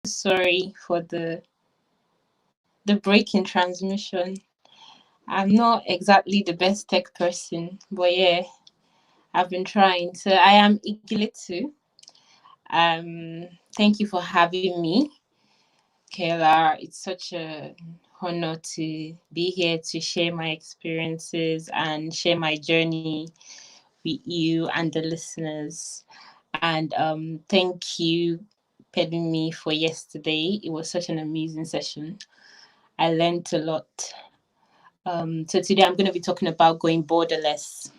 sorry for the break in transmission. I'm not exactly the best tech person, but yeah, I've been trying. So I am Igiletu. Thank you for having me, Kayla. It's such a honor to be here to share my experiences and share my journey with you and the listeners. And thank you, Pedro, me for yesterday. It was such an amazing session. I learned a lot. So today I'm going to be talking about going borderless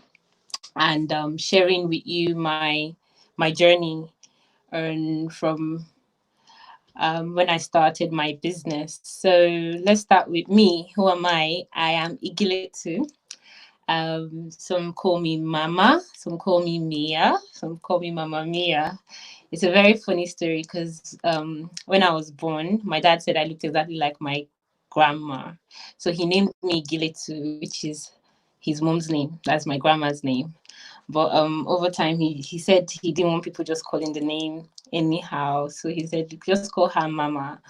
and sharing with you my journey and from when I started my business. So let's start with me. Who am I? I am Igiletu. Some call me Mama, some call me Mia, some call me MamaMia. It's a very funny story because when I was born, my dad said I looked exactly like my grandma. So he named me Giletu, which is his mom's name. That's my grandma's name. But over time, he said he didn't want people just calling the name anyhow. So he said, just call her Mama.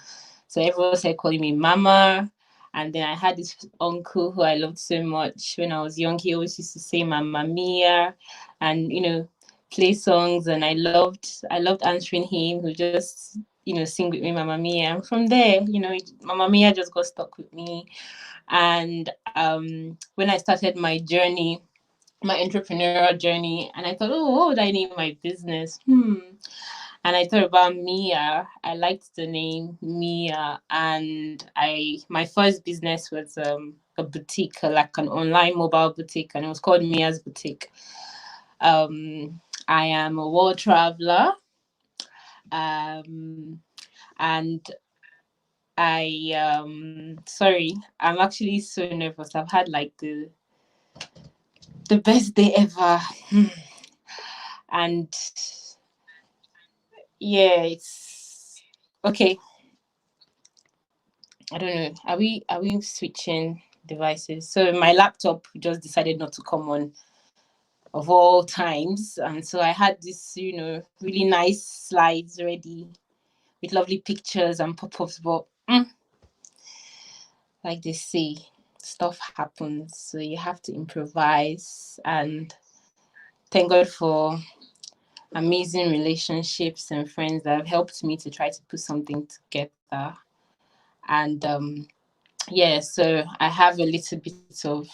So everyone started calling me Mama. And then I had this uncle who I loved so much when I was young. He always used to say MamaMia and, play songs. And I loved answering him. Who just, sing with me MamaMia. And from there, MamaMia just got stuck with me. And when I started my journey, my entrepreneurial journey, and I thought, oh, what would I name my business? And I thought about Mia. I liked the name Mia, and my first business was a boutique, like an online mobile boutique, and it was called Mia's Boutique. I am a world traveler, and sorry, I'm actually so nervous. I've had like the best day ever, and yeah, it's okay. I don't know. Are we switching devices? So my laptop just decided not to come on of all times, and so I had this, really nice slides ready with lovely pictures and pop-ups, but like they say, stuff happens, so you have to improvise. And thank God for amazing relationships and friends that have helped me to try to put something together. And yeah, so I have a little bit of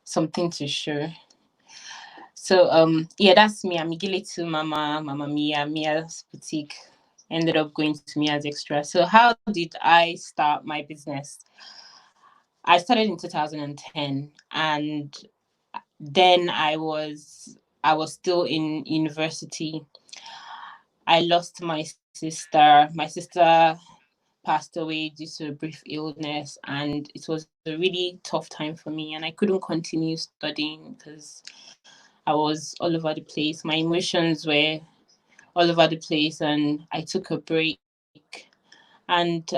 something to show. So yeah, that's me. I'm Igiletu MamaMia, Mia's Boutique. Ended up going to MiasXtra. So how did I start my business? I started in 2010, and then I was still in university. I lost my sister. My sister passed away due to a brief illness, and it was a really tough time for me, and I couldn't continue studying because I was all over the place. My emotions were all over the place, and I took a break. And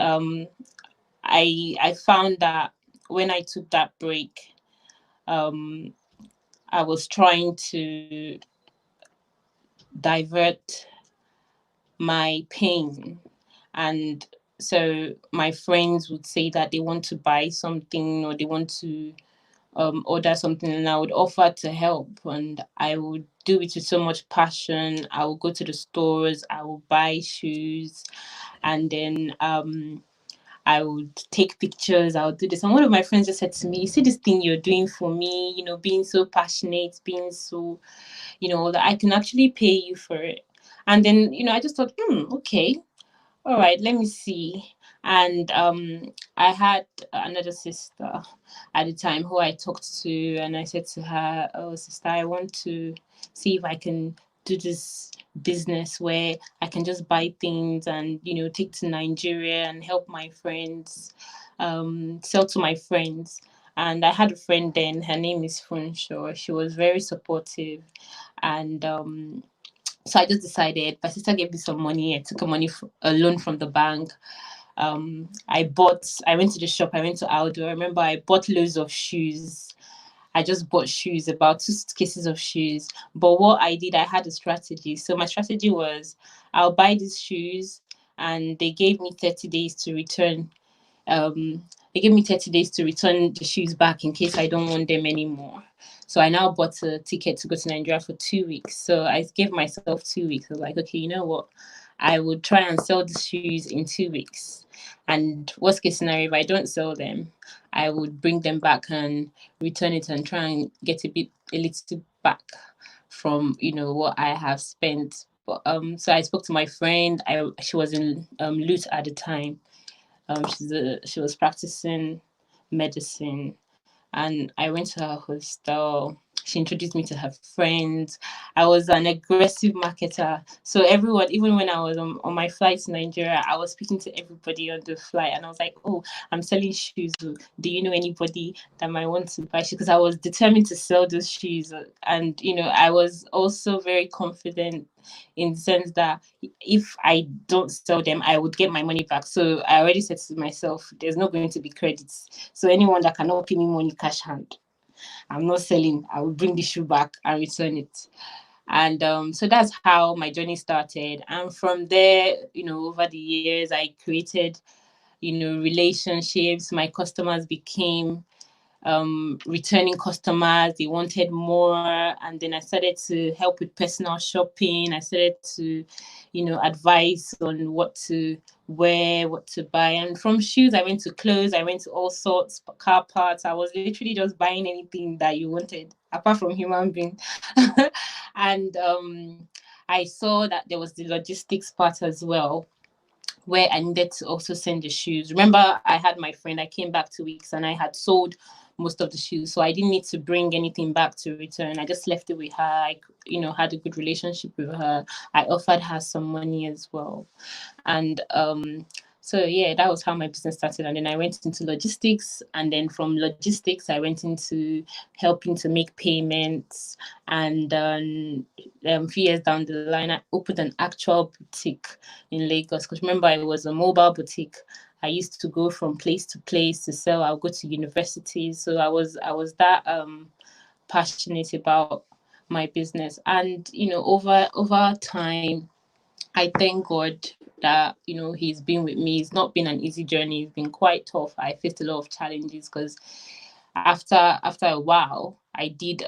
I found that when I took that break, um, I was trying to divert my pain. And so my friends would say that they want to buy something or they want to order something, and I would offer to help, and I would do it with so much passion. I would go to the stores, I would buy shoes, and then I would take pictures, I would do this. And one of my friends just said to me, you see this thing you're doing for me, being so passionate, being so, that I can actually pay you for it. And then, I just thought, okay, all right, let me see. And I had another sister at the time who I talked to, and I said to her, oh, sister, I want to see if I can do this business where I can just buy things and, take to Nigeria and help my friends, sell to my friends. And I had a friend then, her name is Funshaw. She was very supportive. And so I just decided, my sister gave me some money. I took a loan from the bank. I went to the shop, I went to Aldo. I remember I bought loads of shoes. I just bought shoes, about 2 suitcases of shoes. But what I did, I had a strategy. So my strategy was, I'll buy these shoes, and they gave me 30 days to return. They gave me 30 days to return the shoes back in case I don't want them anymore. So I now bought a ticket to go to Nigeria for 2 weeks. So I gave myself 2 weeks. I was like, okay, you know what? I would try and sell the shoes in 2 weeks. And worst case scenario, if I don't sell them, I would bring them back and return it and try and get a little back from what I have spent. But so I spoke to my friend. She was in Lut at the time. She was practicing medicine, and I went to her hostel. She introduced me to her friends. I was an aggressive marketer. So everyone, even when I was on my flight to Nigeria, I was speaking to everybody on the flight. And I was like, oh, I'm selling shoes. Do you know anybody that might want to buy shoes? Because I was determined to sell those shoes. And, I was also very confident in the sense that if I don't sell them, I would get my money back. So I already said to myself, there's not going to be credits. So anyone that cannot pay me money cash hand, I'm not selling. I will bring the shoe back and return it. And so that's how my journey started. And from there, over the years, I created, relationships. My customers became returning customers. They wanted more, and then I started to help with personal shopping. I started to advise on what to wear, what to buy. And from shoes I went to clothes, I went to all sorts, car parts. I was literally just buying anything that you wanted apart from human being. And I saw that there was the logistics part as well, where I needed to also send the shoes. Remember, I had my friend, I came back 2 weeks and I had sold most of the shoes. So I didn't need to bring anything back to return. I just left it with her. I, had a good relationship with her. I offered her some money as well. And so yeah, that was how my business started. And then I went into logistics, and then from logistics I went into helping to make payments. And a few years down the line, I opened an actual boutique in Lagos, because remember, I was a mobile boutique. I used to go from place to place to sell. I'll go to universities. So I was that passionate about my business. And over time, I thank God that He's been with me. It's not been an easy journey. It's been quite tough. I faced a lot of challenges, because after a while, I did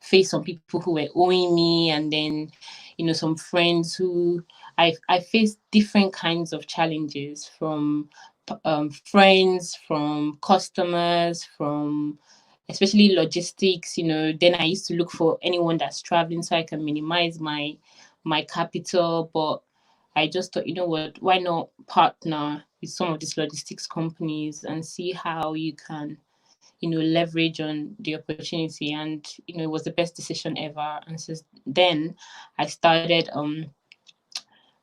face some people who were owing me, and then some friends who I faced different kinds of challenges from friends, from customers, from especially logistics. Then I used to look for anyone that's traveling so I can minimize my capital. But I just thought, what, why not partner with some of these logistics companies and see how you can leverage on the opportunity. And it was the best decision ever. And since then I started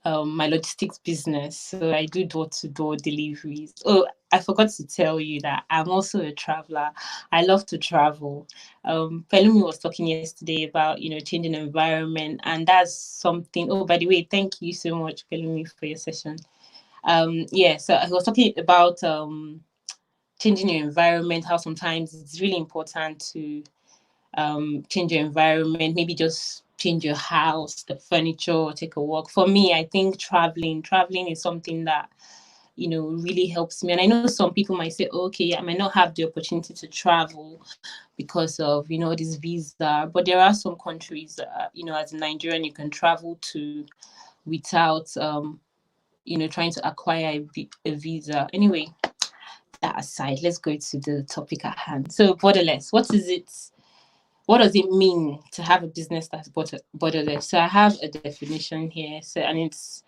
my logistics business. So I do door-to-door deliveries. Oh, I forgot to tell you that I'm also a traveler. I love to travel. Pelumi was talking yesterday about changing the environment, and that's something. Oh, by the way, thank you so much, Pelumi, for your session. Yeah, so I was talking about changing your environment, how sometimes it's really important to change your environment, maybe just change your house, the furniture, or take a walk. For me, I think traveling is something that really helps me. And I know some people might say, oh, okay, I might not have the opportunity to travel because of this visa, but there are some countries as a Nigerian you can travel to without trying to acquire a visa. Anyway, that aside, let's go to the topic at hand. So Borderless, what is it? What does it mean to have a business that's borderless? So I have a definition here. So, and it's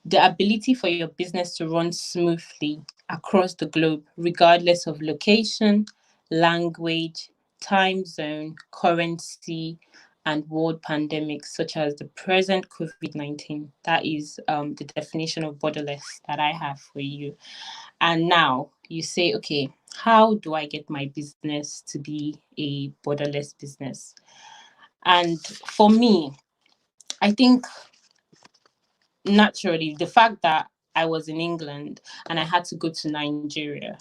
the ability for your business to run smoothly across the globe, regardless of location, language, time zone, currency, and world pandemics, such as the present COVID-19. That is the definition of borderless that I have for you. And now you say, okay, how do I get my business to be a borderless business? And for me, I think naturally, the fact that I was in England and I had to go to Nigeria,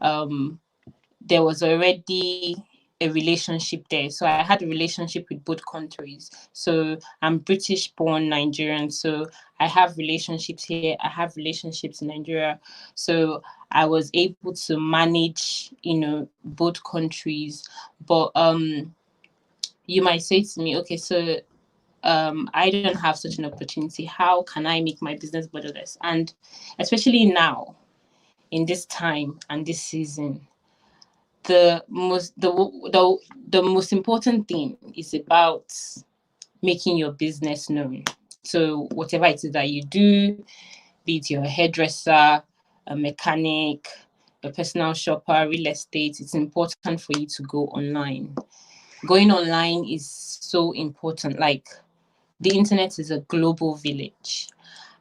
there was already a relationship there. So I had a relationship with both countries. So I'm British born Nigerian. So I have relationships here. I have relationships in Nigeria. So I was able to manage, both countries. But you might say to me, okay, so I don't have such an opportunity. How can I make my business borderless? And especially now, in this time and this season, the most important thing is about making your business known. So whatever it is that you do, be it your hairdresser, a mechanic, a personal shopper, real estate, it's important for you to go online. Going online is so important. Like, the internet is a global village.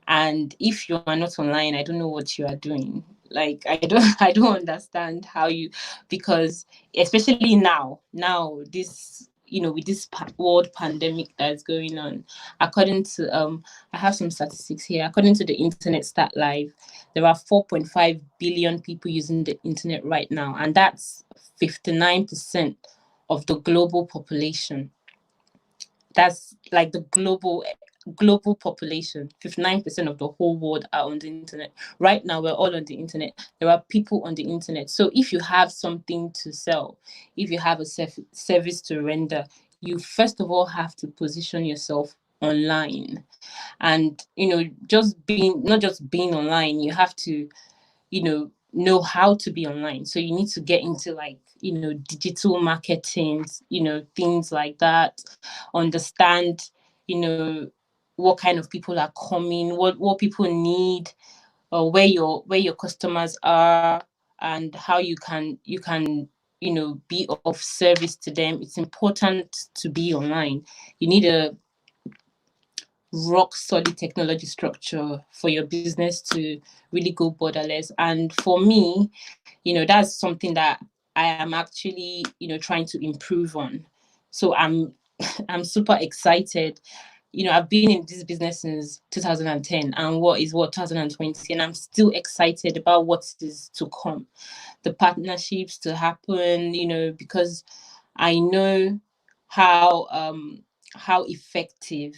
And if you are not online, I don't know what you are doing. Like, I don't understand how you, because especially now this, with this world pandemic that's going on, according to I have some statistics here. According to the Internet Stat Live, there are 4.5 billion people using the internet right now, and that's 59% of the global population. That's like the global population. 59% of the whole world are on the internet right now. We're all on the internet. There are people on the internet. So if you have something to sell, if you have a service to render, you first of all have to position yourself online. And not just being online, you have to know how to be online. So you need to get into, like, digital marketing, things like that. Understand, what kind of people are coming, what people need, or where your customers are, and how you can be of service to them. It's important to be online. You need a rock solid technology structure for your business to really go borderless. And for me, that's something that I am actually, trying to improve on. So I'm I'm super excited. I've been in this business since 2010, and what 2020, and I'm still excited about what is to come, the partnerships to happen, because I know how effective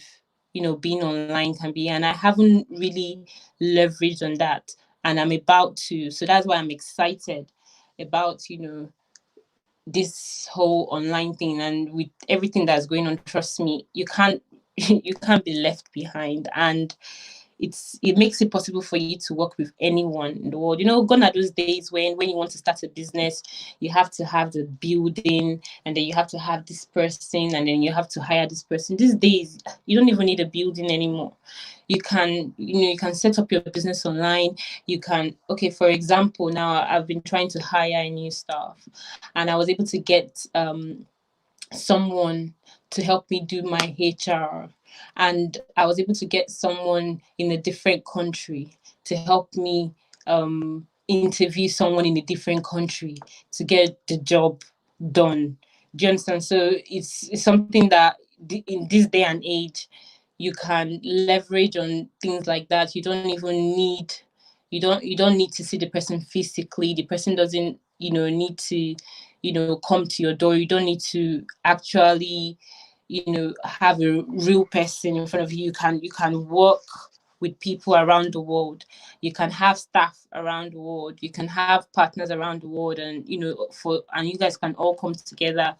being online can be, and I haven't really leveraged on that, and I'm about to. So that's why I'm excited about this whole online thing. And with everything that's going on, trust me, you can't you can't be left behind. And it makes it possible for you to work with anyone in the world. Gone are those days when you want to start a business, you have to have the building, and then you have to have this person, and then you have to hire this person. These days, you don't even need a building anymore. You can set up your business online. You can, okay, for example, now I've been trying to hire a new staff, and I was able to get someone to help me do my HR, and I was able to get someone in a different country to help me interview someone in a different country to get the job done. Do you understand? So it's something that in this day and age you can leverage on things like that. You don't need to see the person physically. The person doesn't need to come to your door. You don't need to actually have a real person in front of you. You can work with people around the world. You can have staff around the world. You can have partners around the world, and you guys can all come together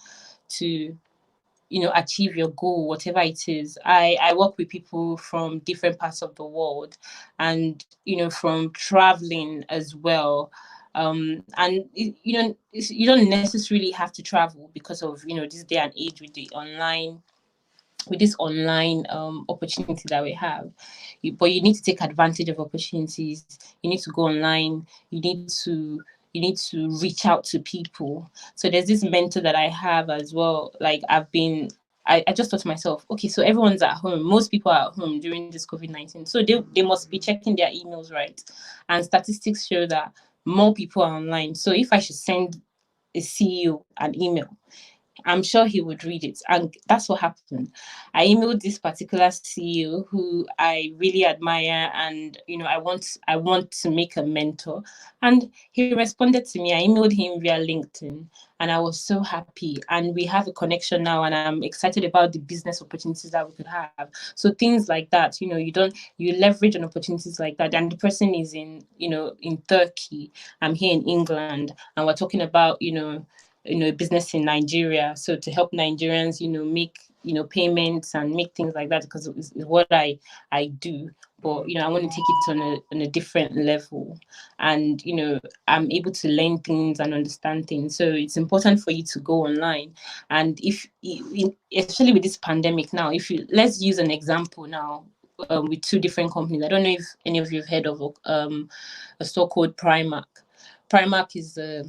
to achieve your goal, whatever it is. I work with people from different parts of the world, and from traveling as well. And you don't necessarily have to travel because of this day and age with this online opportunity that we have. But you need to take advantage of opportunities. You need to go online. You need to reach out to people. So there's this mentor that I have as well. Like, I just thought to myself, okay, so everyone's at home. Most people are at home during this COVID-19. So they must be checking their emails, right? And statistics show that more people are online. So if I should send a CEO an email, I'm sure he would read it. And that's what happened. I emailed this particular CEO who I really admire, and I want to make a mentor. And he responded to me. I emailed him via LinkedIn, and I was so happy. And we have a connection now, and I'm excited about the business opportunities that we could have. So things like that, you leverage on opportunities like that. And the person is in Turkey. I'm here in England, and we're talking about business in Nigeria. So to help Nigerians, make payments and make things like that, because it's what I do. But I want to take it on a different level, and I'm able to learn things and understand things. So it's important for you to go online. And especially with this pandemic now, if you let's use an example now. With two different companies. I don't know if any of you have heard of a store called Primark. Primark is the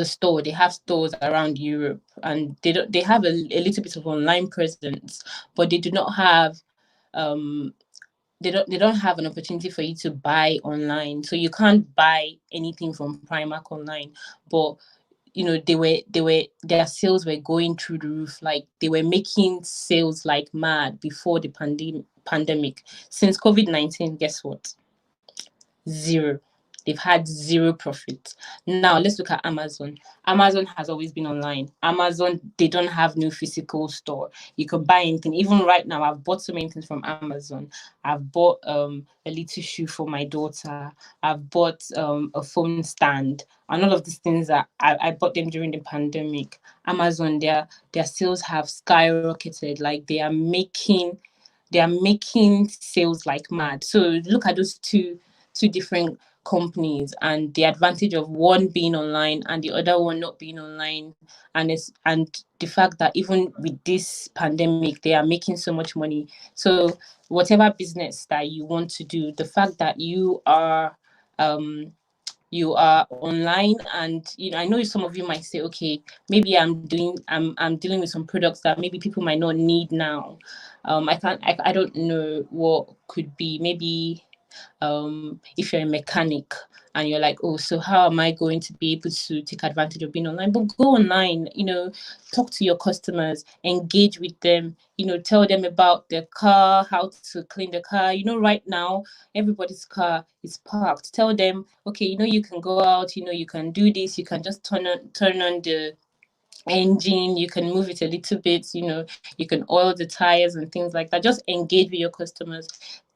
store. They have stores around Europe, and they have a little bit of online presence, but they do not have they don't have an opportunity for you to buy online. So you can't buy anything from Primark online. But their sales were going through the roof. Like, they were making sales like mad before the pandemic. Since COVID-19, guess what? Zero. They've had zero profit. Now let's look at Amazon. Amazon has always been online. Amazon, they don't have no physical store. You can buy anything. Even right now, I've bought so many things from Amazon. I've bought a little shoe for my daughter. I've bought a phone stand, and all of these things that I bought them during the pandemic. Amazon, their sales have skyrocketed. Like, they are making sales like mad. So look at those two different companies, and the advantage of one being online and the other one not being online. And the fact that even with this pandemic, they are making so much money. So whatever business that you want to do, the fact that you are online, and I know some of you might say, okay, maybe I'm dealing with some products that maybe people might not need now. I don't know what could be. Maybe if you're a mechanic and you're like, oh, so how am I going to be able to take advantage of being online? But go online, talk to your customers, engage with them, tell them about their car, how to clean the car. Right now, everybody's car is parked. Tell them, okay, you can go out, you can do this, you can just turn on the engine, you can move it a little bit, you can oil the tires and things like that. Just engage with your customers,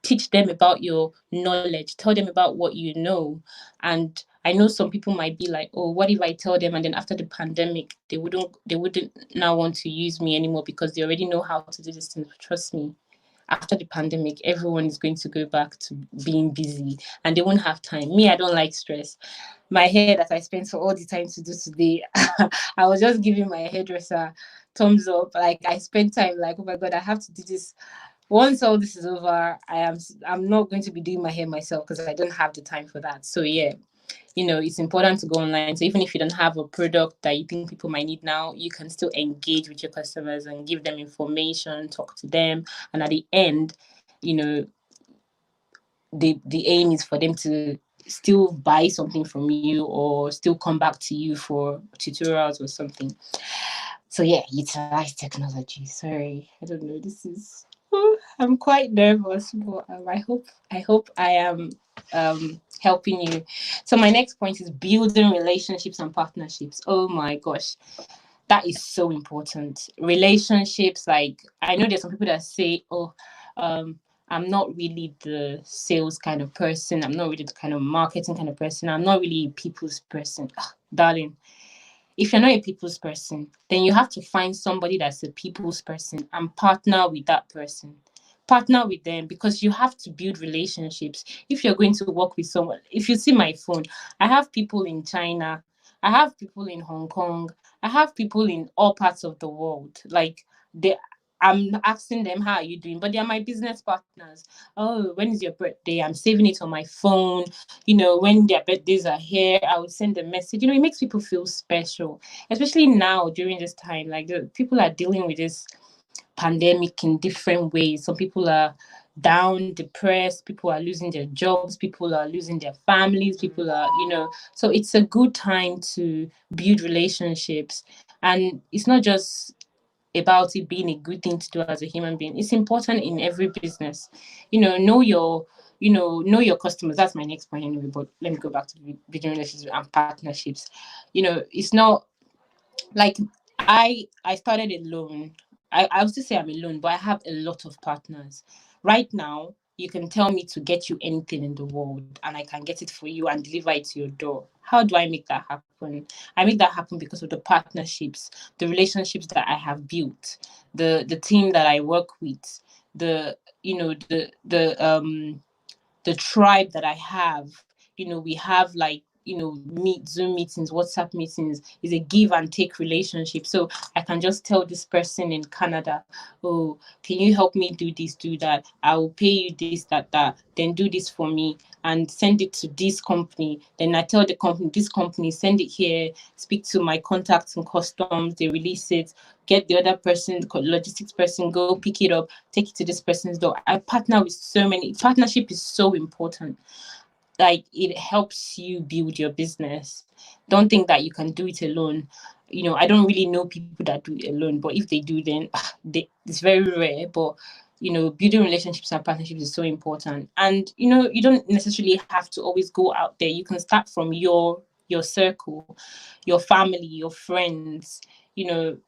teach them about your knowledge, tell them about what you know. And I know some people might be like, oh, what if I tell them and then after the pandemic they wouldn't now want to use me anymore because they already know how to do this thing. Trust me, after the pandemic, everyone is going to go back to being busy and they won't have time. Me, I don't like stress. My hair that I spent all the time to do today, I was just giving my hairdresser thumbs up. Like, I spent time, like, oh my God, I have to do this. Once all this is over, I'm not going to be doing my hair myself because I don't have the time for that. So yeah, it's important to go online. So even if you don't have a product that you think people might need now, you can still engage with your customers and give them information, talk to them. And at the end, the aim is for them to still buy something from you or still come back to you for tutorials or something. So yeah, utilize technology. Sorry, I don't know. I'm quite nervous, but I hope I am helping you. So my next point is building relationships and partnerships. Oh my gosh, that is so important. Relationships, like, I know there's some people that say, oh, I'm not really the sales kind of person. I'm not really the kind of marketing kind of person. I'm not really a people's person. Darling, if you're not a people's person, then you have to find somebody that's a people's person and partner with that person. Partner with them, because you have to build relationships. If you're going to work with someone, if you see my phone, I have people in China, I have people in Hong Kong, I have people in all parts of the world. Like, I'm asking them, how are you doing? But they're my business partners. Oh, when is your birthday? I'm saving it on my phone. When their birthdays are here, I would send a message. It makes people feel special, especially now during this time. Like, the people are dealing with this pandemic in different ways. Some people are down, depressed, people are losing their jobs, people are losing their families, people are, so it's a good time to build relationships. And it's not just about it being a good thing to do as a human being. It's important in every business. Know your customers. That's my next point anyway. But let me go back to building relationships and partnerships. It's not like I started alone. I would still say I'm alone, but I have a lot of partners. Right now, you can tell me to get you anything in the world and I can get it for you and deliver it to your door. How do I make that happen? I make that happen because of the partnerships, the relationships that I have built, the team that I work with, the you know the tribe that I have. We have like meet Zoom meetings, WhatsApp meetings. Is a give and take relationship. So I can just tell this person in Canada, oh, can you help me do this, do that? I will pay you this, that. Then do this for me and send it to this company. Then I tell the company, this company, send it here, speak to my contacts in customs, they release it, get the other person, the logistics person, go pick it up, take it to this person's door. I partner with so many. Partnership is so important. Like, it helps you build your business. Don't think that you can do it alone. I don't really know people that do it alone, but if they do, then it's very rare. But building relationships and partnerships is so important. And you don't necessarily have to always go out there. You can start from your circle, your family, your friends. When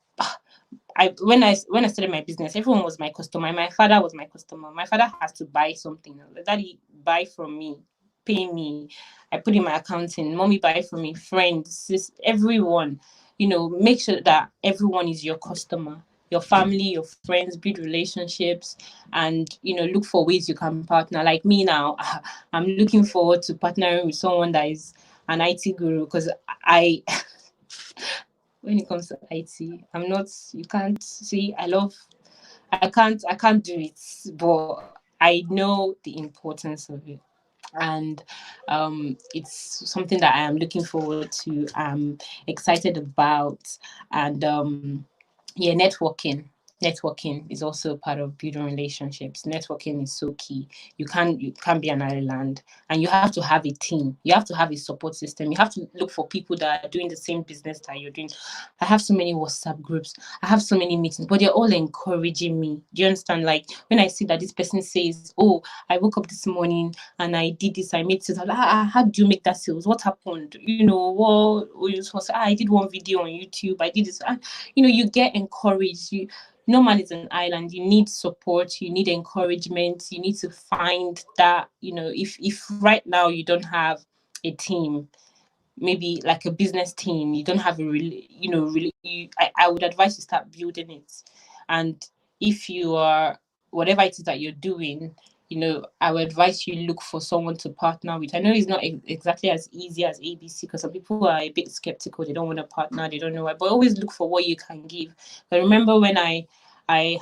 I started my business, everyone was my customer. My father was my customer. My father has to buy something. Daddy, buy from me, pay me. I put in my accounting. Mommy, buy from me. Friends, everyone. Make sure that everyone is your customer. Your family, your friends, build relationships, and look for ways you can partner. Like me now, I'm looking forward to partnering with someone that is an IT guru, because when it comes to IT, I'm not. You can't see. I can't do it, but I know the importance of it, and it's something that I am looking forward to. I'm excited about, and yeah, networking is also part of building relationships. Networking is so key. You can't be an island, and you have to have a team. You have to have a support system. You have to look for people that are doing the same business that you're doing. I have so many WhatsApp groups. I have so many meetings, but they're all encouraging me. Do you understand? Like, when I see that this person says, oh, I woke up this morning and I did this, I made sales. How did you make that sales? What happened? I did one video on YouTube. I did this. You get encouraged. No man is an island. You need support, you need encouragement, you need to find that. If right now you don't have a team, maybe like a business team, you don't have a I would advise you start building it. And if you are, whatever it is that you're doing, I would advise you look for someone to partner with. I know it's not exactly as easy as ABC, because some people are a bit skeptical. They don't want to partner. They don't know why. But always look for what you can give. I remember when I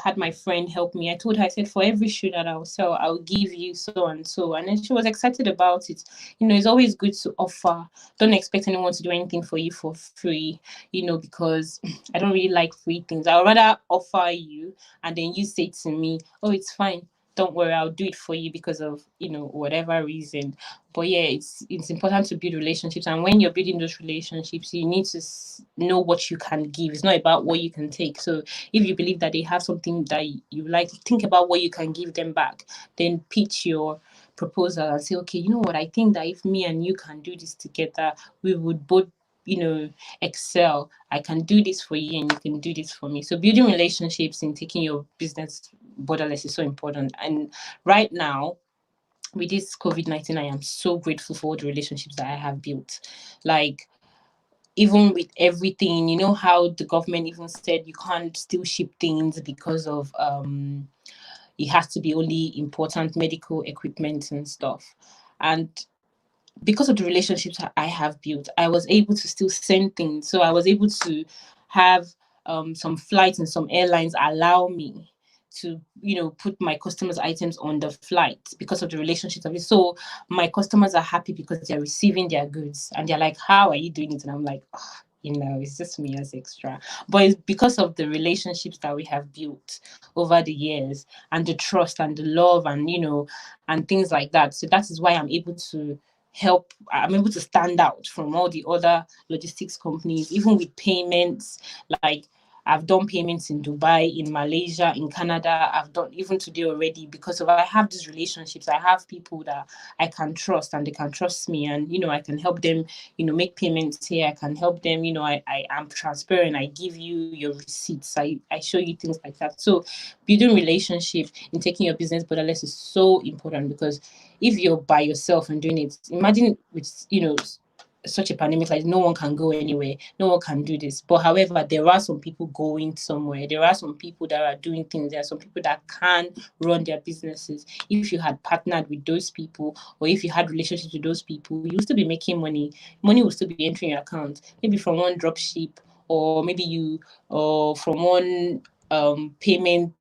had my friend help me. I told her, I said, for every shoe that I'll sell, I'll give you so and so. And then she was excited about it. It's always good to offer. Don't expect anyone to do anything for you for free, because I don't really like free things. I'd rather offer you and then you say to me, oh, it's fine, don't worry, I'll do it for you because of whatever reason. But yeah, it's important to build relationships, and when you're building those relationships, you need to know what you can give. It's not about what you can take. So if you believe that they have something that you like, think about what you can give them back, then pitch your proposal and say, okay, you know what, I think that if me and you can do this together, we would both excel. I can do this for you and you can do this for me. So building relationships and taking your business borderless is so important. And right now, with this COVID-19, I am so grateful for all the relationships that I have built. Like, even with everything, how the government even said you can't still ship things because of it has to be only important medical equipment and stuff. And because of the relationships I have built, I was able to still send things. So I was able to have some flights, and some airlines allow me to, put my customers' items on the flight because of the relationships of it. So my customers are happy because they're receiving their goods, and they're like, how are you doing it? And I'm like, oh, it's just MiasXtra. But it's because of the relationships that we have built over the years, and the trust and the love, and and things like that. So that is why I'm able to I'm able to stand out from all the other logistics companies, even with payments. Like, I've done payments in Dubai, in Malaysia, in Canada. I've done even today already, because of I have these relationships. I have people that I can trust, and they can trust me, and I can help them, make payments here. I can help them. I am transparent. I give you your receipts. I show you things like that. So building relationship in taking your business borderless is so important, because if you're by yourself and doing it, imagine with such a pandemic, like no one can go anywhere, no one can do this. But however, there are some people going somewhere. There are some people that are doing things. There are some people that can run their businesses. If you had partnered with those people, or if you had relationships with those people, you will still be making money. Money will still be entering your account, maybe from one drop ship, or maybe from one payment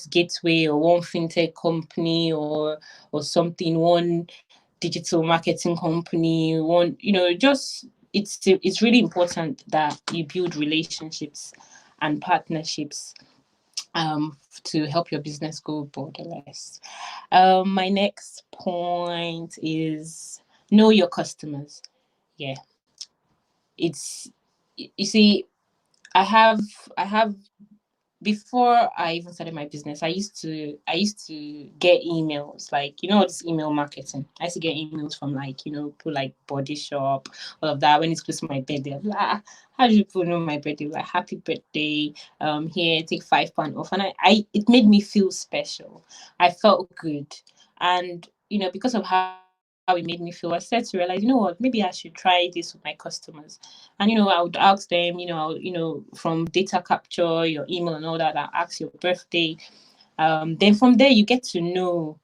gateway, or one fintech company, or something, one digital marketing company, one, just it's really important that you build relationships and partnerships to help your business go borderless. My next point is know your customers. Yeah, it's you see, I have before I even started my business, I used to get emails, like, all this email marketing. I used to get emails from, like, people like Body Shop, all of that. When it's close to my birthday, I'm like, how do people know my birthday? Like, happy birthday, here, take £5 off. And it made me feel special. I felt good. And, because of how it made me feel, I started to realize, what, maybe I should try this with my customers. And, I would ask them, from data capture, your email and all that, I ask your birthday. Then from there, you get to know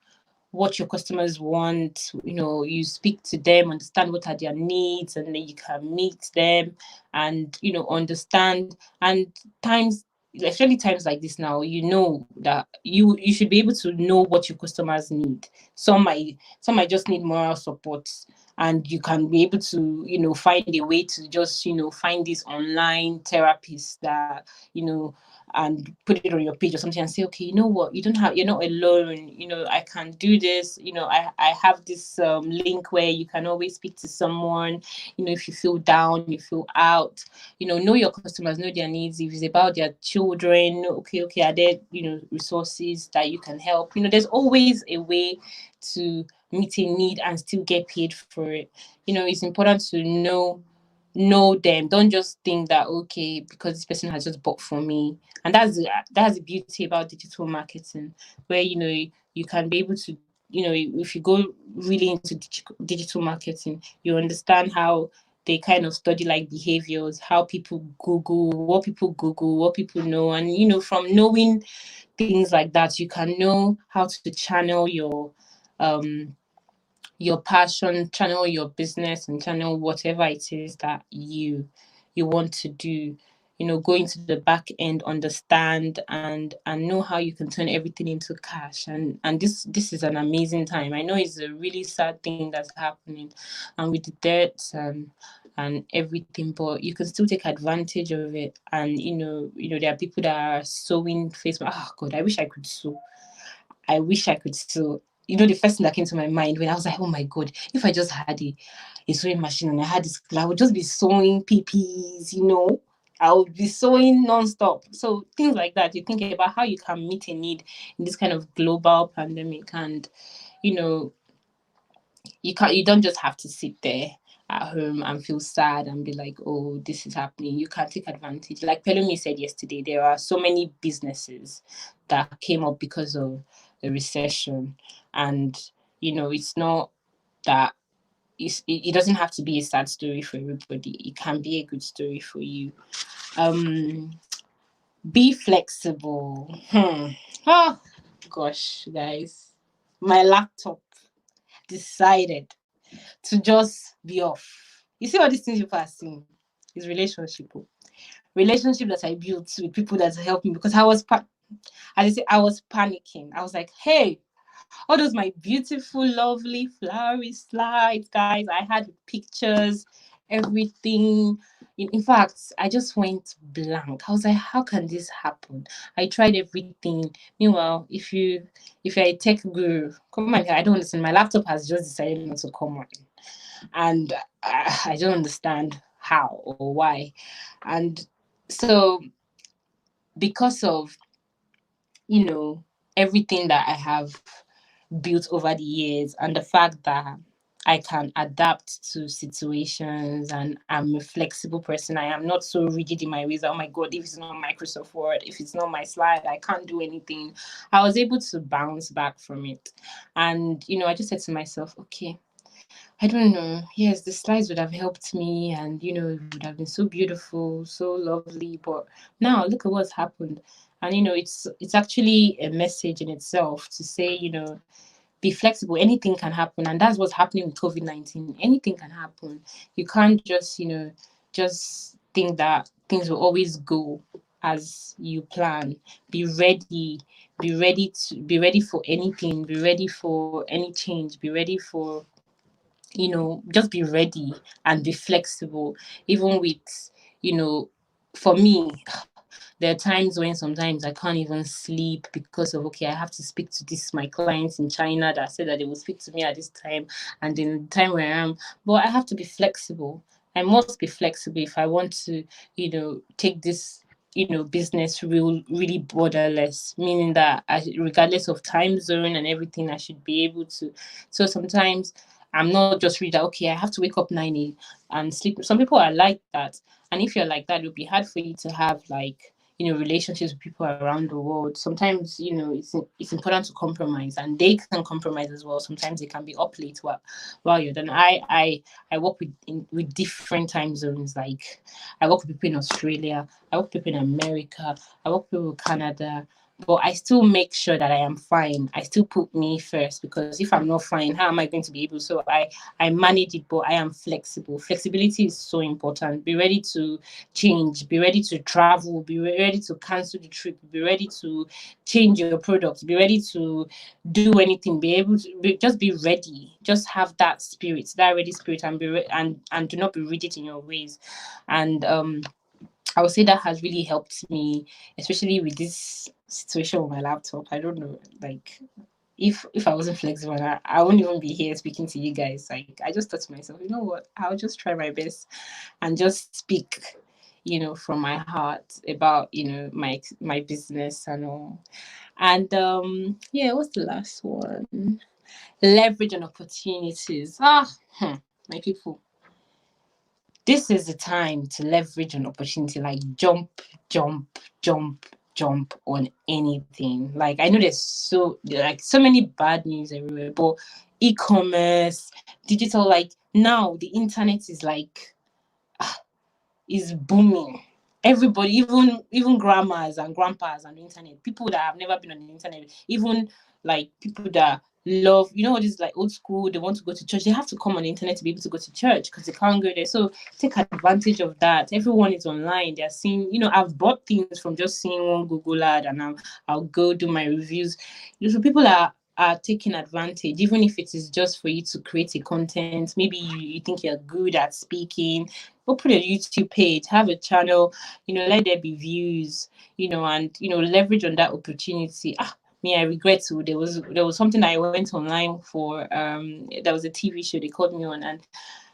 what your customers want. You speak to them, understand what are their needs, and then you can meet them and, understand. And times, especially times like this now, that you should be able to know what your customers need. Some might just need moral support, and you can be able to, find a way to just, find these online therapists that, and put it on your page or something, and say, okay, you know what, you're not alone. I can do this. I have this link where you can always speak to someone. If you feel down, you feel out. Know your customers, know their needs. If it's about their children, okay, are there resources that you can help? There's always a way to meet a need and still get paid for it. It's important to know them. Don't just think that, okay, because this person has just bought from me. And that's the beauty about digital marketing, where you can be able to, if you go really into digital marketing, you understand how they kind of study, like, behaviors, how people Google, what people know. And from knowing things like that, you can know how to channel your passion, channel your business, and channel whatever it is that you want to do. Go into the back end, understand, and know how you can turn everything into cash. And this is an amazing time. I know it's a really sad thing that's happening, and with the debts and everything, but you can still take advantage of it. And there are people that are sewing Facebook. Oh God, I wish I could sew. I wish I could sew. The first thing that came to my mind when I was like, oh my God, if I just had a sewing machine and I had this, I would just be sewing PPs, I would be sewing nonstop. So things like that, you think about how you can meet a need in this kind of global pandemic. And, you don't just have to sit there at home and feel sad and be like, oh, this is happening. You can take advantage. Like Pelumi said yesterday, there are so many businesses that came up because of the recession. And, it's not that it doesn't have to be a sad story for everybody. It can be a good story for you. Be flexible. Oh, gosh, guys. My laptop decided to just be off. You see all these things people are seeing is relationship. Relationship that I built with people that helped me, because I was panicking. I was like, hey, all those my beautiful, lovely, flowery slides, guys, I had pictures, everything, In fact, I just went blank. I was like, how can this happen? I tried everything. Meanwhile, if you're a tech guru, come on, I don't understand. My laptop has just decided not to come on. And I don't understand how or why. And so because of, you know, everything that I have built over the years and the fact that I can adapt to situations and I'm a flexible person. I am not so rigid in my ways. Oh my God, if it's not Microsoft Word, if it's not my slide, I can't do anything. I was able to bounce back from it. And, I just said to myself, okay, I don't know. Yes, the slides would have helped me and, it would have been so beautiful, so lovely. But now look at what's happened. And, it's actually a message in itself to say, be flexible. Anything can happen. And that's what's happening with COVID-19. Anything can happen. You can't just, just think that things will always go as you plan. Be ready. Be ready for anything. Be ready for any change. Be ready for, just be ready and be flexible. Even with, for me, there are times when sometimes I can't even sleep because of, okay, I have to speak to this my clients in China that said that they will speak to me at this time and then the time where I am. But I have to be flexible. I must be flexible if I want to, take this, business really borderless, meaning that regardless of time zone and everything, I should be able to. So sometimes I'm not just read that, okay, I have to wake up 9 a.m. and sleep. Some people are like that. And if you're like that, it would be hard for you to have like, relationships with people around the world. Sometimes, it's important to compromise, and they can compromise as well. Sometimes they can be up late while you're done. I work with different time zones. Like I work with people in Australia, I work with people in America, I work with people in Canada. But I still make sure that I am fine. I still put me first, because if I'm not fine, how am I going to be able? So I manage it, but I am flexible. Flexibility is so important. Be ready to change. Be ready to travel. Be ready to cancel the trip. Be ready to change your products. Be ready to do anything. Be able to just be ready. Just have that spirit, that ready spirit, and and do not be rigid in your ways. And I would say that has really helped me, especially with this situation with my laptop. I don't know, like if I wasn't flexible, I wouldn't even be here speaking to you guys. Like I just thought to myself, you know what? I'll just try my best and just speak, from my heart about, my business and all. And yeah, what's the last one? Leverage on opportunities. My people, this is the time to leverage an opportunity, like jump, jump, jump, jump on anything. Like I know there's so many bad news everywhere, but e-commerce, digital, like now the internet is like is booming. Everybody, even grandmas and grandpas on the internet, people that have never been on the internet, even like people that love, all this like old school, they want to go to church, they have to come on the internet to be able to go to church because they can't go there. So take advantage of that. Everyone is online. They're seeing, I've bought things from just seeing one Google ad, and I'll go do my reviews. So people are taking advantage, even if it is just for you to create a content. Maybe you think you're good at speaking, open a YouTube page, have a channel, let there be views, and leverage on that opportunity. Me, I regret to there was something I went online for. There was a TV show they called me on, and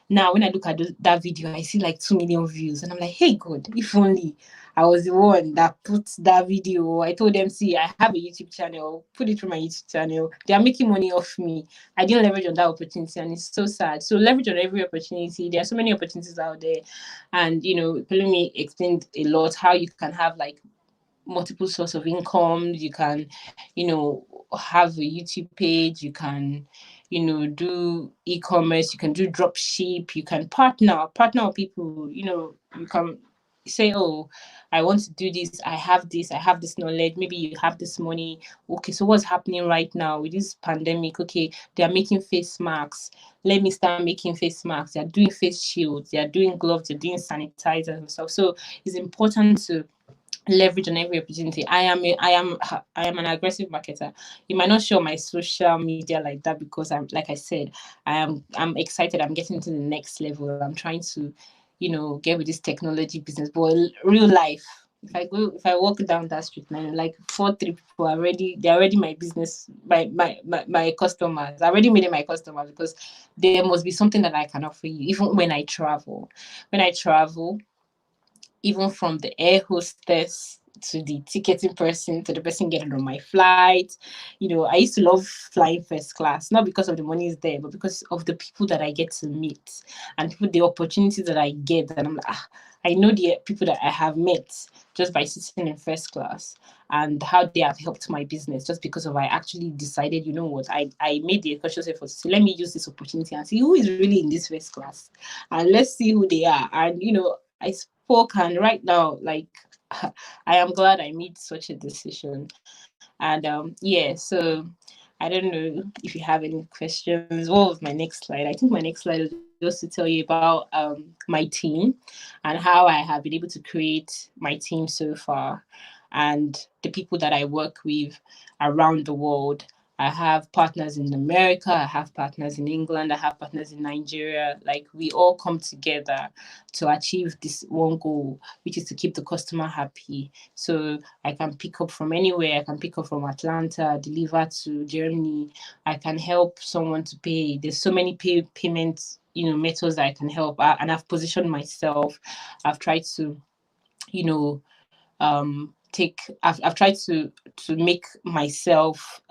now when I look at that video, I see like 2 million views, and I'm like, hey God, if only I was the one that put that video. I told them, see, I have a YouTube channel, put it through my YouTube channel. They are making money off me. I didn't leverage on that opportunity, and it's so sad. So leverage on every opportunity. There are so many opportunities out there, and Pelumi explained a lot how you can have like multiple source of income. You can, have a YouTube page. You can, do e-commerce. You can do drop ship. You can partner with people. You can say, oh, I want to do this. I have this knowledge. Maybe you have this money. Okay, so what's happening right now with this pandemic? Okay, they are making face masks. Let me start making face masks. They are doing face shields. They are doing gloves. They're doing sanitizers and stuff. So it's important to leverage on every opportunity. I am an aggressive marketer. You might not show my social media like that because I'm, like I said, I'm excited. I'm getting to the next level. I'm trying to, get with this technology business. But real life, if I walk down that street now, like 4 3 people they're already my business, my customers. I already made it my customers, because there must be something that I can offer you. Even when I travel, even from the air hostess to the ticketing person to the person getting on my flight. I used to love flying first class, not because of the money is there, but because of the people that I get to meet and the opportunities that I get. And I'm like, I know the people that I have met just by sitting in first class, and how they have helped my business just because of I actually decided, what, I made the conscious effort to say, let me use this opportunity and see who is really in this first class, and let's see who they are. And I spoke, and right now, like, I am glad I made such a decision. And yeah, so I don't know if you have any questions. What was my next slide? I think my next slide is just to tell you about my team and how I have been able to create my team so far, and the people that I work with around the world. I have partners in America, I have partners in England, I have partners in Nigeria. Like, we all come together to achieve this one goal, which is to keep the customer happy. So I can pick up from anywhere. I can pick up from Atlanta, deliver to Germany. I can help someone to pay. There's so many payment methods that I can help. And I've positioned myself. I've tried to, I've tried to make myself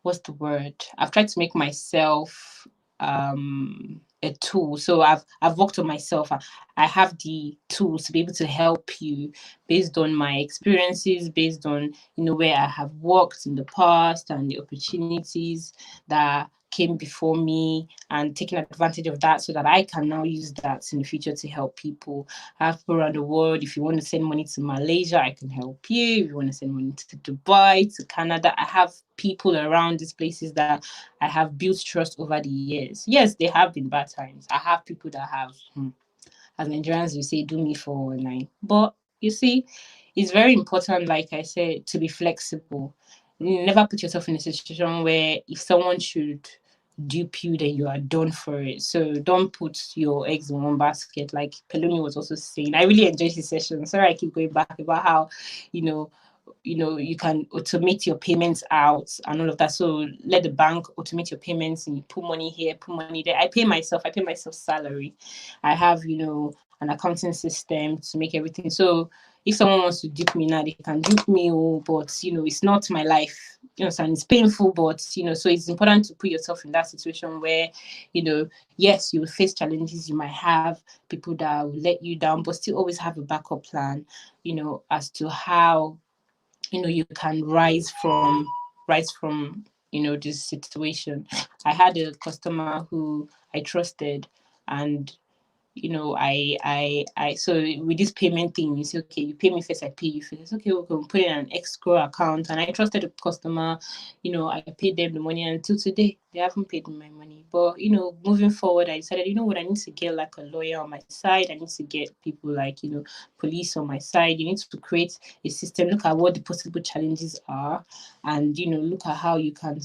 what's the word? I've tried to make myself a tool. So I've worked on myself. I have the tools to be able to help you based on my experiences, based on where I have worked in the past and the opportunities that came before me, and taking advantage of that so that I can now use that in the future to help people. I have people around the world. If you want to send money to Malaysia, I can help you. If you want to send money to Dubai, to Canada, I have people around these places that I have built trust over the years. Yes, there have been bad times. I have people that have, as Nigerians, we say, do me for 9. But you see, it's very important, like I said, to be flexible. Never put yourself in a situation where if someone should dupe you, then you are done for it. So don't put your eggs in one basket. Like Pelumi was also saying, I really enjoyed his session. Sorry, I keep going back about how, you can automate your payments out and all of that. So let the bank automate your payments, and you put money here, put money there. I pay myself salary. I have, an accounting system to make everything. So if someone wants to dupe me now, they can dupe me, but it's not my life. And it's painful, but so it's important to put yourself in that situation where, yes, you will face challenges. You might have people that will let you down, but still always have a backup plan, as to how you can rise from this situation. I had a customer who I trusted, and so with this payment thing, you say, okay, you pay me first, I pay you first. Okay, we can put in an escrow account, and I trusted the customer. I paid them the money, and until today they haven't paid me my money. But moving forward, I decided, what, I need to get like a lawyer on my side. I need to get people like police on my side. You need to create a system, look at what the possible challenges are, and look at how you can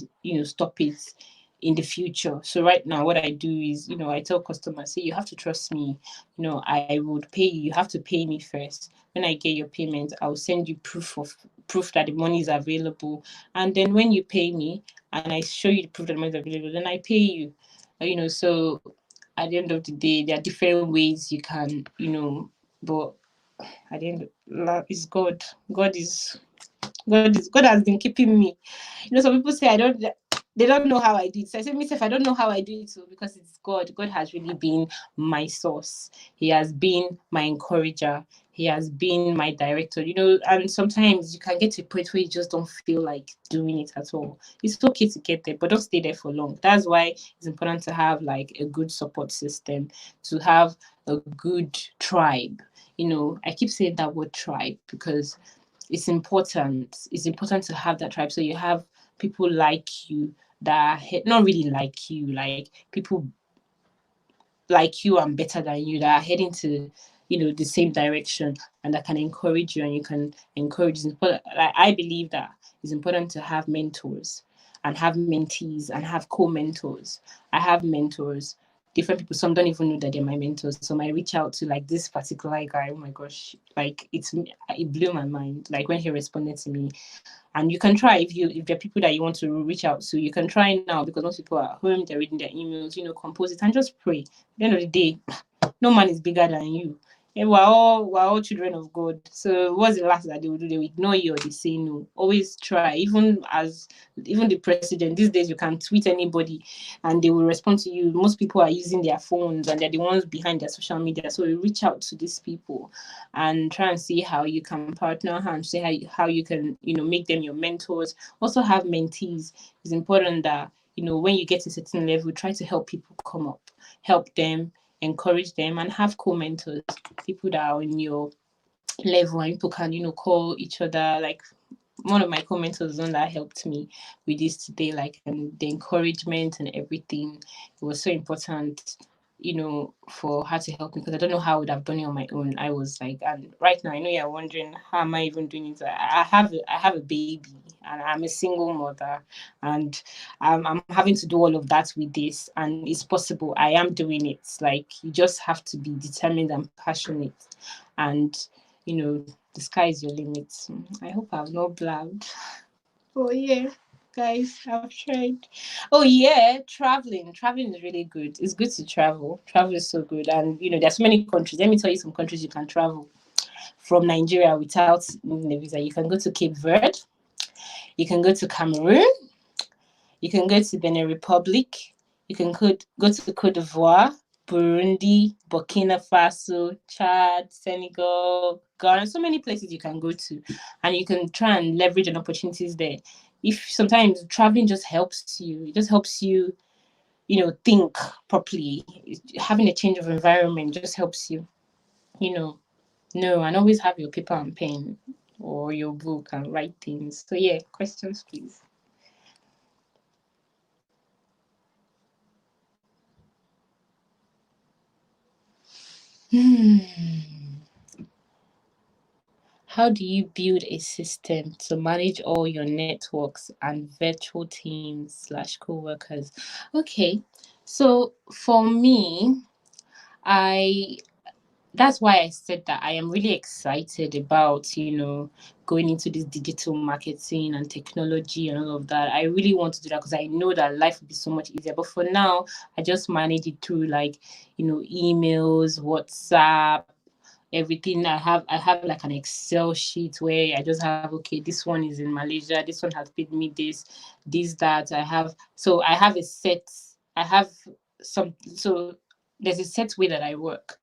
stop it in the future. So right now, what I do is, I tell customers, say, you have to trust me. I would pay you. You have to pay me first. When I get your payment, I'll send you proof that the money is available. And then when you pay me, and I show you the proof that the money is available, then I pay you. So at the end of the day, there are different ways you can, but at the end, it's God. God has been keeping me. Some people say they don't know how I do it. So I say myself, I don't know how I do it, so because it's God. God has really been my source. He has been my encourager. He has been my director. And sometimes you can get to a point where you just don't feel like doing it at all. It's okay to get there, but don't stay there for long. That's why it's important to have like a good support system, to have a good tribe. I keep saying that word tribe because it's important. It's important to have that tribe. So you have people like you that are not really like you, like people like you and better than you that are heading to, the same direction, and that can encourage you, and you can encourage. But I believe that it's important to have mentors and have mentees and have co-mentors. I have mentors different people. Some don't even know that they're my mentors. So I reach out to like this particular guy. Oh my gosh, like it blew my mind. Like when he responded to me, and you can try if there are people that you want to reach out to, you can try now because most people are at home, they're reading their emails. Compose it and just pray. At the end of the day, no man is bigger than you. And we're all children of God. So what's the last that they will do? They will ignore you or they say no. Always try. Even the president, these days you can tweet anybody and they will respond to you. Most people are using their phones and they're the ones behind their social media. So you reach out to these people and try and see how you can partner and see how you can, make them your mentors. Also have mentees. It's important that, when you get to a certain level, try to help people come up, help them, encourage them, and have co-mentors, people that are in your level and people can, call each other. Like one of my co-mentors, one that helped me with this today, like, and the encouragement and everything. It was so important, for her to help me because I don't know how I would have done it on my own. I was like, and right now I know you're wondering how am I even doing it. I have a baby and I'm a single mother and I'm having to do all of that with this, and it's possible. I am doing it. Like you just have to be determined and passionate, and the sky is your limit. I hope I've not blabbed. Oh yeah, guys, I've tried. Oh yeah, traveling. Traveling is really good. It's good to travel. Travel is so good, and there's so many countries. Let me tell you some countries you can travel from Nigeria without needing a visa. You can go to Cape Verde. You can go to Cameroon. You can go to Benin Republic. You can go to Cote d'Ivoire, Burundi, Burkina Faso, Chad, Senegal, Ghana. So many places you can go to, and you can try and leverage on opportunities there. If sometimes traveling just helps you, it just helps you, think properly. Having a change of environment just helps you, know, and always have your paper and pen or your book and write things. So yeah, questions, please. How do you build a system to manage all your networks and virtual teams/co-workers? Okay, so for me, I that's why I said that I am really excited about, going into this digital marketing and technology and all of that. I really want to do that because I know that life would be so much easier. But for now, I just manage it through like, emails, WhatsApp, everything. I have like an Excel sheet where I just have, okay, this one is in Malaysia, this one has paid me this that I have a set. I have some so There's a set way that I work.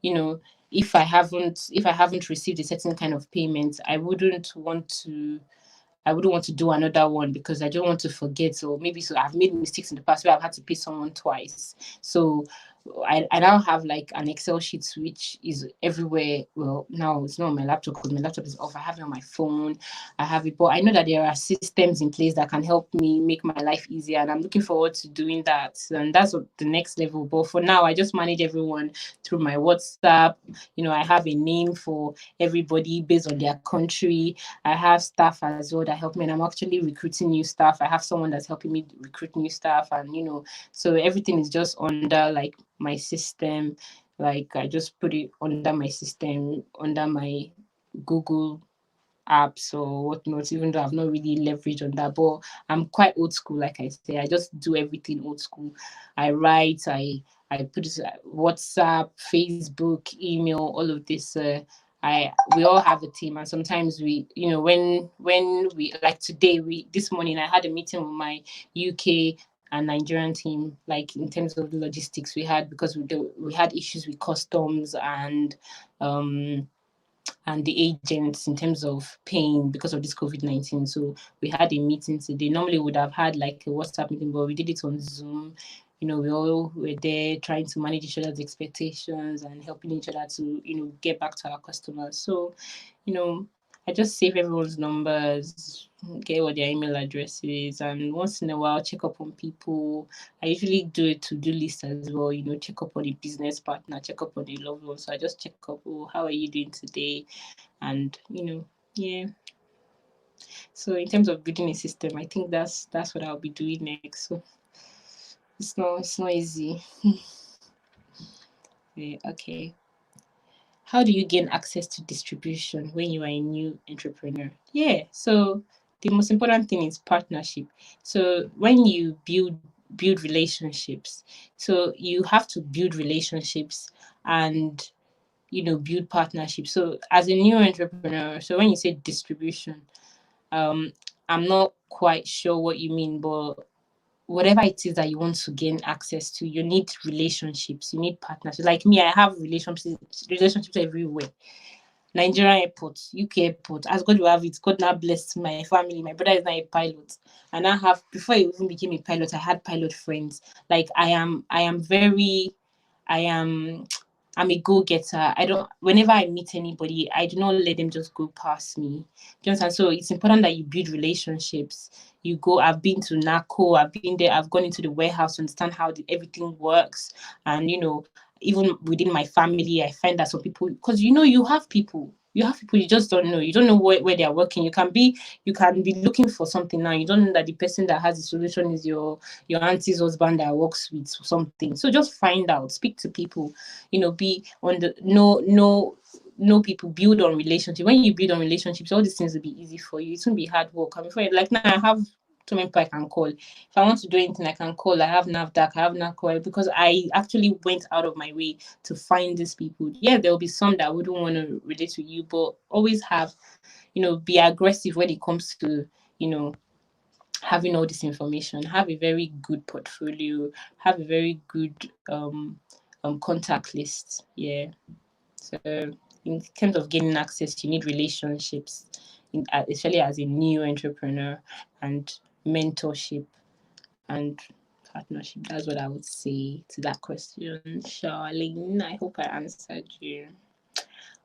you know if I haven't received a certain kind of payment, I wouldn't want to do another one because I don't want to forget. Or maybe so I've made mistakes in the past where I've had to pay someone twice. So I now have like an Excel sheet which is everywhere. Well, now it's not on my laptop because my laptop is off. I have it on my phone. I have it, but I know that there are systems in place that can help me make my life easier, and I'm looking forward to doing that. And that's what the next level. But for now, I just manage everyone through my WhatsApp. I have a name for everybody based on their country. I have staff as well that help me, and I'm actually recruiting new staff. I have someone that's helping me recruit new staff, and so everything is just under like my system. Like I just put it under my system, under my Google apps or whatnot, even though I've not really leveraged on that. But I'm quite old school, like I say. I just do everything old school. I write, I put it WhatsApp, Facebook, email, all of this. We all have a team, and sometimes when we like today, we this morning I had a meeting with my UK and Nigerian team, like in terms of logistics we had, because we had issues with customs and the agents in terms of paying because of this COVID-19. So we had a meeting today. Normally we would have had like a WhatsApp meeting, but we did it on Zoom. We all were there trying to manage each other's expectations and helping each other to, get back to our customers. So, I just save everyone's numbers, get what their email address is, and once in a while check up on people. I usually do a to-do list as well, check up on a business partner, check up on a loved one. So I just check up, oh, how are you doing today? And yeah. So in terms of building a system, I think that's what I'll be doing next. So it's not easy. Yeah, okay. How do you gain access to distribution when you are a new entrepreneur? Yeah, so the most important thing is partnership. So when you build relationships, so you have to build relationships and build partnerships. So as a new entrepreneur, so when you say distribution, um I'm not quite sure what you mean, but whatever it is that you want to gain access to, you need relationships, you need partnerships. Like me, I have relationships everywhere. Nigerian airport, UK airport, as God will have it, God now blessed my family. My brother is now a pilot. And I have, before I even became a pilot, I had pilot friends. Like I am I'm a go-getter. I don't Whenever I meet anybody, I do not let them just go past me. Do you understand? So it's important that you build relationships. You go, I've been to NACO, I've been there, I've gone into the warehouse to understand how everything works. And even within my family, I find that some people, because you have people you just don't know. You don't know where they are working. You can be looking for something now. You don't know that the person that has the solution is your auntie's husband that works with something. So just find out, speak to people, be on the know people, build on relationship. When you build on relationships, all these things will be easy for you. It won't be hard work. I mean, like now I have too many people I can call. If I want to do anything, I can call. I have NAVDAC, I have NACO, because I actually went out of my way to find these people. Yeah, there will be some that wouldn't want to relate to you, but always have, be aggressive when it comes to, having all this information. Have a very good portfolio. Have a very good contact list. Yeah. So in terms of gaining access, you need relationships, especially as a new entrepreneur, and mentorship and partnership. That's what I would say to that question, Charlene. I hope I answered you.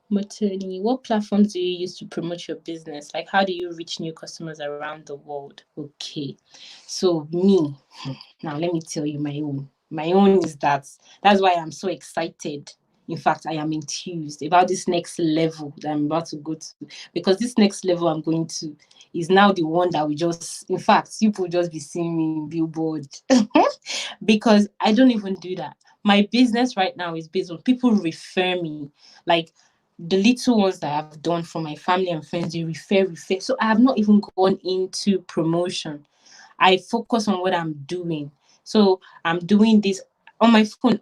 Matoni, what platforms do you use to promote your business? Like, how do you reach new customers around the world? Okay, so me, now let me tell you my own. My own is that's why I'm so excited. In fact, I am enthused about this next level that I'm about to go to, because this next level I'm going to is now the one that we just, in fact, people just be seeing me in billboard because I don't even do that. My business right now is based on people refer me, like the little ones that I've done for my family and friends, they refer. So I have not even gone into promotion. I focus on what I'm doing. So I'm doing this on my phone.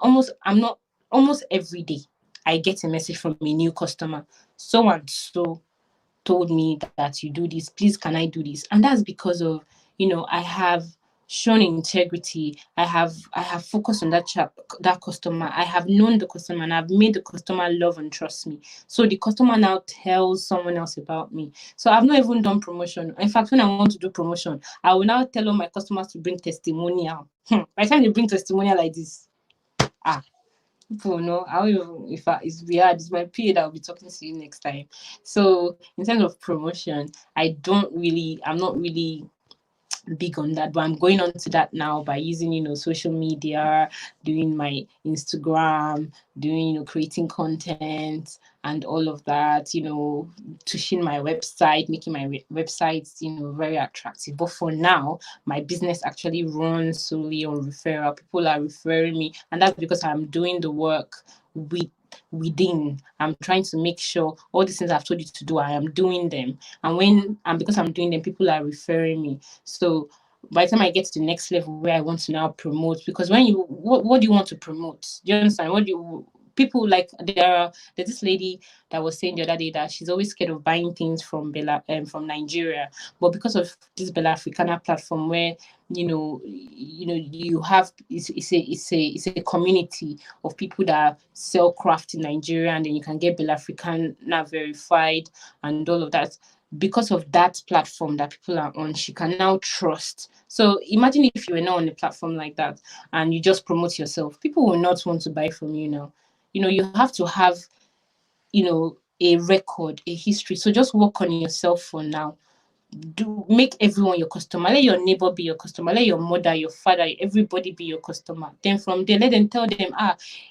Almost every day. I get a message from a new customer. So and so told me that you do this. Please, can I do this? And that's because of, I have shown integrity. I have focused on that customer. I have known the customer and I've made the customer love and trust me. So the customer now tells someone else about me. So I've not even done promotion. In fact, when I want to do promotion, I will now tell all my customers to bring testimonial. By the time they bring testimonial like this, people know. It's weird. It's my PA that will be talking to you next time. So in terms of promotion, I'm not really big on that, but I'm going on to that now by using social media, doing my Instagram, doing creating content and all of that, tushing my website, making my websites very attractive. But for now, my business actually runs solely on referral. People are referring me, and that's because I'm doing the work within. I'm trying to make sure all these things I've told you to do, I am doing them. And because I'm doing them, people are referring me. So by the time I get to the next level where I want to now promote, because what do you want to promote? Do you understand? People like there's this lady that was saying the other day that she's always scared of buying things from Nigeria, but because of this Bella Africana platform where you have it's a community of people that sell craft in Nigeria, and then you can get Bella Africana verified and all of that. Because of that platform that people are on, she can now trust. So imagine if you were not on a platform like that and you just promote yourself, people will not want to buy from you now. You have to have a record, a history. So just work on yourself for now. Make everyone your customer. Let your neighbor be your customer. Let your mother, your father, everybody be your customer. Then from there, let them tell them,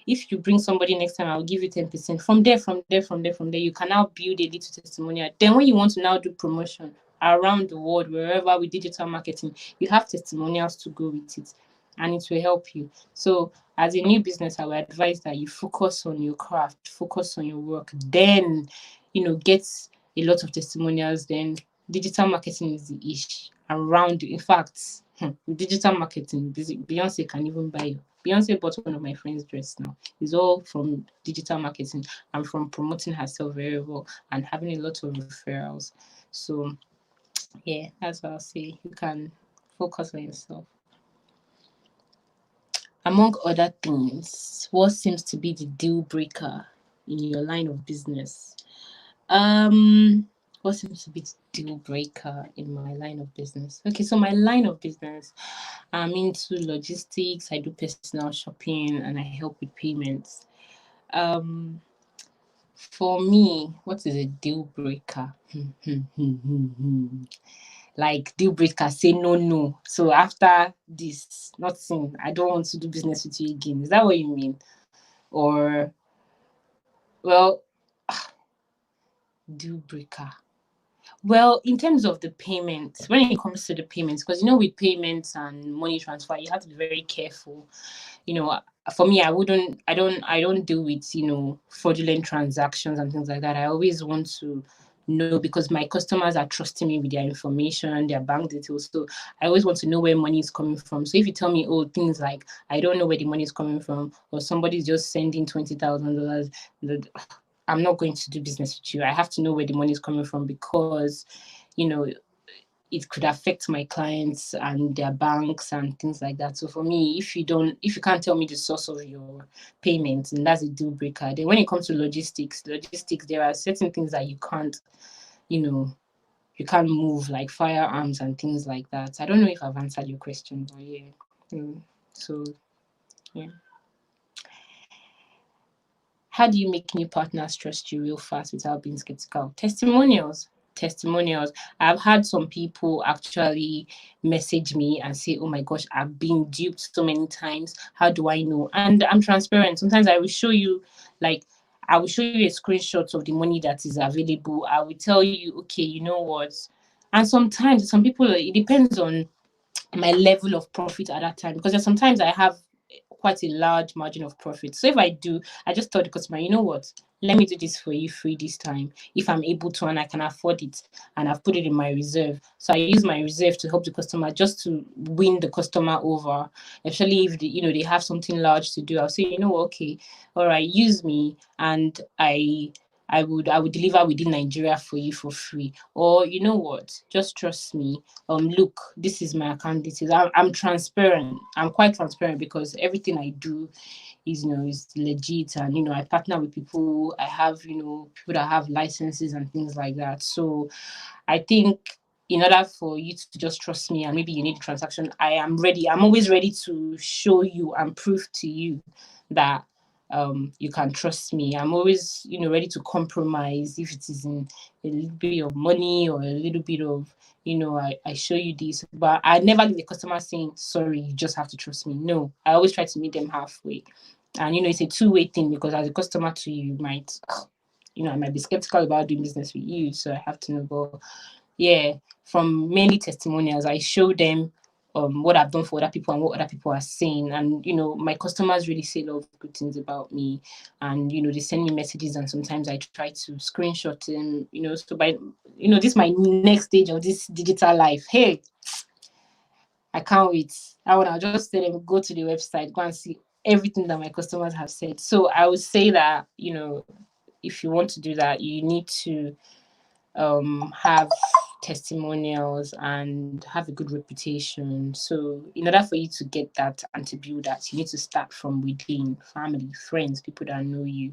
if you bring somebody next time, I'll give you 10%. From there, you can now build a little testimonial. Then when you want to now do promotion around the world, wherever with digital marketing, you have testimonials to go with it. and it will help you. So as a new business, I would advise that you focus on your craft, focus on your work, then, get a lot of testimonials. Then digital marketing is the ish around you. In fact, with digital marketing, Beyonce can even buy you. Beyonce bought one of my friend's dress now. It's all from digital marketing and from promoting herself very well and having a lot of referrals. So yeah, that's what I'll say. You can focus on yourself. Among other things, what seems to be the deal breaker in your line of business? What seems to be the deal breaker in my line of business? Okay, so my line of business, I'm into logistics, I do personal shopping, and I help with payments. For me, what is a deal breaker? Like deal breaker, say no. So after this, nothing. I don't want to do business with you again. Is that what you mean? Or, well, deal breaker. Well, in terms of the payments, when it comes to the payments, because with payments and money transfer, you have to be very careful. For me, I don't deal with fraudulent transactions and things like that. I always want to know, because my customers are trusting me with their information, their bank details. So I always want to know where money is coming from. So if you tell me, things like I don't know where the money is coming from, or somebody's just sending $20,000, I'm not going to do business with you. I have to know where the money is coming from, because it could affect my clients and their banks and things like that. So for me, if you can't tell me the source of your payment, and that's a deal breaker. Then when it comes to logistics, there are certain things that you can't move, like firearms and things like that. I don't know if I've answered your question, but yeah. So yeah. How do you make new partners trust you real fast without being skeptical? Testimonials. I've had some people actually message me and say, oh my gosh, I've been duped so many times. How do I know? And I'm transparent. Sometimes I will show you a screenshot of the money that is available. I will tell you, okay, you know what? And sometimes some people, it depends on my level of profit at that time, because sometimes I have quite a large margin of profit. So if I just tell the customer, you know what, let me do this for you free this time, if I'm able to and I can afford it, and I've put it in my reserve. So I use my reserve to help the customer, just to win the customer over, especially if they have something large to do. I'll say, okay, all right, use me, and I would deliver within Nigeria for you for free. Or you know what, just trust me. Look, this is my account details. I'm transparent. I'm quite transparent, because everything I do is legit, and I partner with people. I have people that have licenses and things like that. So I think, in order for you to just trust me, and maybe you need a transaction, I'm always ready to show you and prove to you that you can trust me. I'm always ready to compromise if it is in a little bit of money, or a little bit of I show you this. But I never leave the customer saying, sorry, you just have to trust me. No, I always try to meet them halfway. And it's a two-way thing, because as a customer to you might I might be skeptical about doing business with you, so I have to know. But yeah, from many testimonials, I show them what I've done for other people and what other people are saying. And my customers really say a lot of good things about me, and they send me messages, and sometimes I try to screenshot them. So by this is my next stage of this digital life. Hey, I can't wait. I'll just tell them, go to the website, go and see everything that my customers have said. So I would say that if you want to do that, you need to have testimonials and have a good reputation. So in order for you to get that and to build that, you need to start from within: family, friends, people that know you,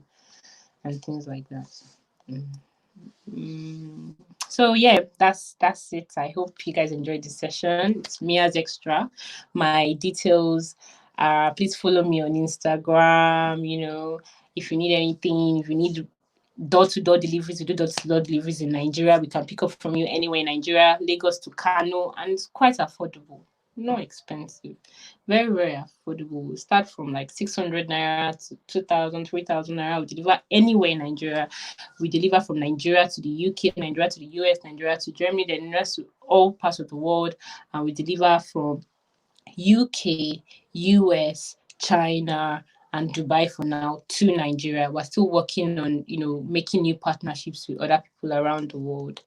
and things like that. So yeah, that's it. I hope you guys enjoyed this session. It's MiasXtra. My details are, please follow me on Instagram. If you need anything, if you need door-to-door deliveries, we do door-to-door deliveries in Nigeria. We can pick up from you anywhere in Nigeria, Lagos to Kano, and it's quite affordable, not expensive, very, very affordable. We start from like 600 naira to 2,000, 3,000 naira. We deliver anywhere in Nigeria. We deliver from Nigeria to the UK, Nigeria to the US, Nigeria to Germany, then rest to all parts of the world. And we deliver from UK, US, China, and Dubai for now to Nigeria. We're still working on, making new partnerships with other people around the world.